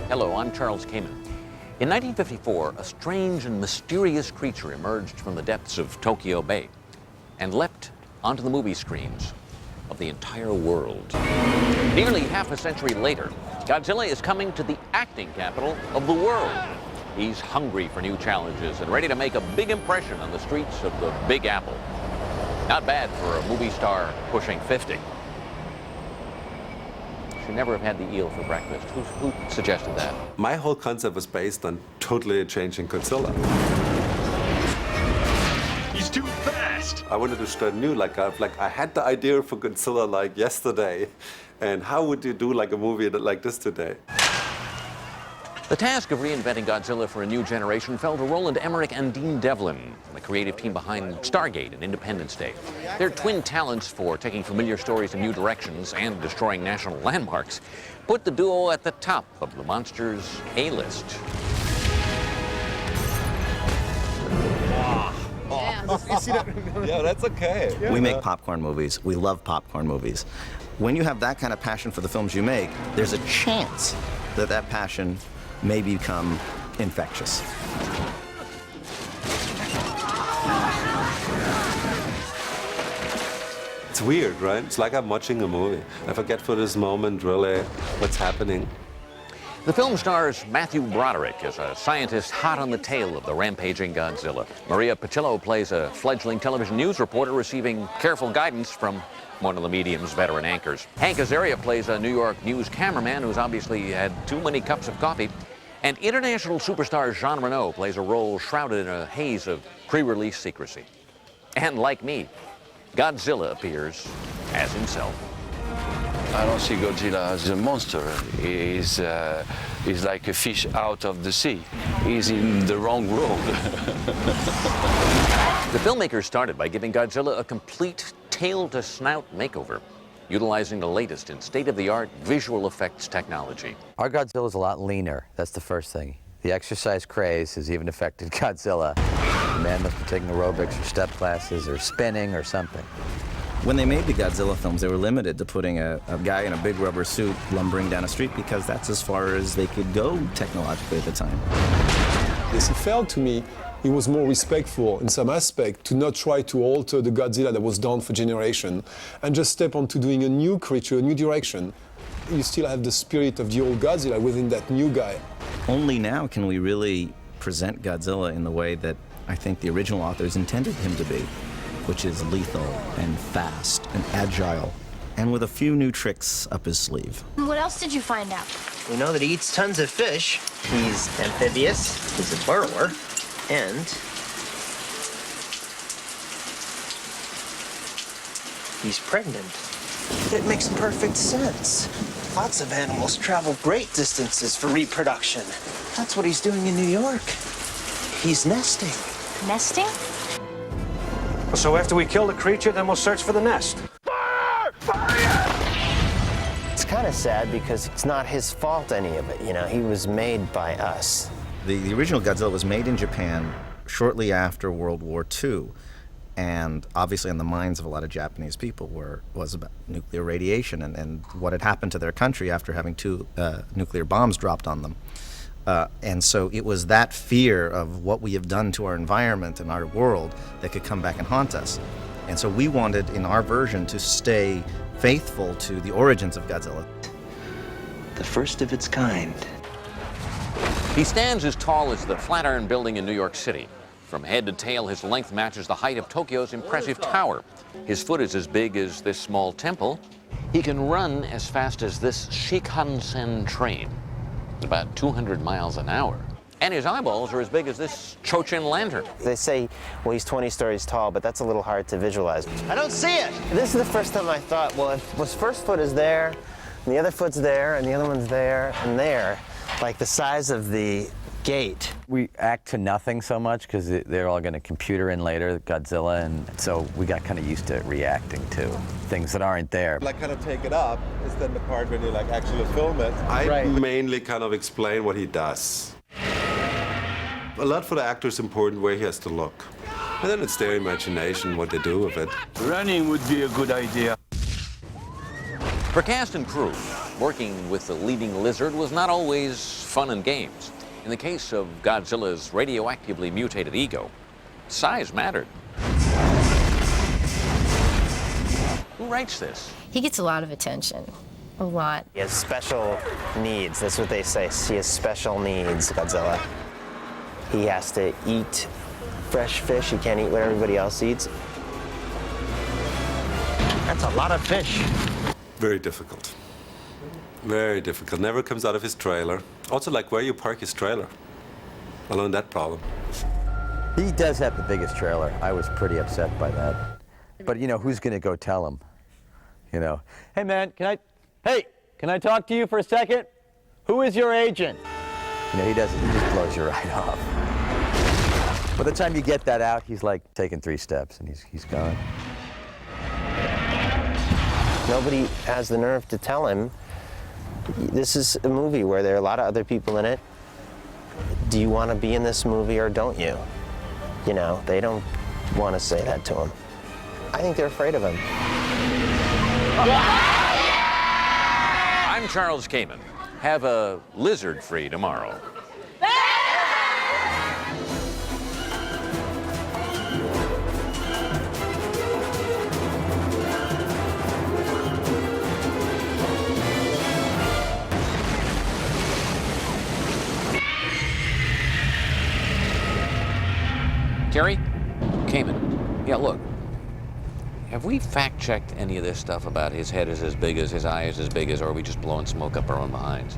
Hello, I'm Charles Kamen. In 1954, a strange and mysterious creature emerged from the depths of Tokyo Bay and leapt onto the movie screens of the entire world. Nearly half a century later, Godzilla is coming to the acting capital of the world. He's hungry for new challenges and ready to make a big impression on the streets of the Big Apple. Not bad for a movie star pushing 50. Should never have had the eel for breakfast. Who suggested that? My whole concept was based on totally changing Godzilla. He's too fast! I wanted to start new, I had the idea for Godzilla like yesterday, and how would you do like a movie like this today? The task of reinventing Godzilla for a new generation fell to Rolanda Emmericha and Dean Devlin, the creative team behind Stargate and Independence Day. Their twin talents for taking familiar stories in new directions and destroying national landmarks put the duo at the top of the monster's A-list. Yeah, that's okay. We make popcorn movies. We love popcorn movies. When you have that kind of passion for the films you make, there's a chance that that passion may become infectious. It's weird, right? It's like I'm watching a movie. I forget for this moment really what's happening. The film stars Matthew Broderick as a scientist hot on the tail of the rampaging Godzilla. Maria Pacillo plays a fledgling television news reporter receiving careful guidance from one of the medium's veteran anchors. Hank Azaria plays a New York news cameraman who's obviously had too many cups of coffee. And international superstar Jean Reno plays a role shrouded in a haze of pre-release secrecy. And like me, Godzilla appears as himself. I don't see Godzilla as a monster. He's like a fish out of the sea. He's in the wrong world. The filmmakers started by giving Godzilla a complete tail-to-snout makeover, utilizing the latest in state-of-the-art visual effects technology. Our Godzilla's a lot leaner, that's the first thing. The exercise craze has even affected Godzilla. The man must be taking aerobics or step classes or spinning or something. When they made the Godzilla films, they were limited to putting a guy in a big rubber suit lumbering down a street because that's as far as they could go technologically at the time. Yes, it felt to me it was more respectful in some aspect to not try to alter the Godzilla that was done for generation and just step onto doing a new creature, a new direction. You still have the spirit of the old Godzilla within that new guy. Only now can we really present Godzilla in the way that I think the original authors intended him to be, which is lethal and fast and agile, and with a few new tricks up his sleeve. What else did you find out? We know that he eats tons of fish. He's amphibious, he's a burrower, and he's pregnant. It makes perfect sense. Lots of animals travel great distances for reproduction. That's what he's doing in New York. He's nesting. Nesting? So after we kill the creature, then we'll search for the nest. Fire! Fire! It's kind of sad because it's not his fault, any of it. You know, he was made by us. The original Godzilla was made in Japan shortly after World War II, and obviously on the minds of a lot of Japanese people was about nuclear radiation and what had happened to their country after having two nuclear bombs dropped on them. And so it was that fear of what we have done to our environment and our world that could come back and haunt us. And so we wanted, in our version, to stay faithful to the origins of Godzilla. The first of its kind. He stands as tall as the Flatiron Building in New York City. From head to tail, his length matches the height of Tokyo's impressive tower. His foot is as big as this small temple. He can run as fast as this Shinkansen train, about 200 miles an hour. And his eyeballs are as big as this Chochin lantern. They say, well, he's 20 stories tall, but that's a little hard to visualize. I don't see it! This is the first time I thought, well, if his first foot is there, and the other foot's there, and the other one's there, and there, like the size of the gate. We act to nothing so much because they're all going to computer in later, Godzilla, and so we got kind of used to reacting to things that aren't there. Like kind of take it up is then the part when you like actually film it. I mainly kind of explain what he does. A lot for the actor is important where he has to look. And then it's their imagination what they do with it. Running would be a good idea. For cast and crew, working with the leading lizard was not always fun and games. In the case of Godzilla's radioactively mutated ego, size mattered. Who writes this? He gets a lot of attention. A lot. He has special needs. That's what they say. He has special needs, Godzilla. He has to eat fresh fish. He can't eat what everybody else eats. That's a lot of fish. Very difficult. Very difficult. Never comes out of his trailer. Also, like where you park his trailer. I learned that problem. He does have the biggest trailer. I was pretty upset by that. But, you know, who's going to go tell him? You know, hey, man, can I talk to you for a second? Who is your agent? You know, he doesn't. He just blows you right off. By the time you get that out, he's like taking 3 steps and he's gone. Nobody has the nerve to tell him, this is a movie where there are a lot of other people in it. Do you want to be in this movie or don't you? You know, they don't want to say that to him. I think they're afraid of him. I'm Charles Kamen. Have a lizard-free tomorrow. Terry? Kamen. Yeah, look. Have we fact-checked any of this stuff about his head is as big as, his eye is as big as, or are we just blowing smoke up our own behinds?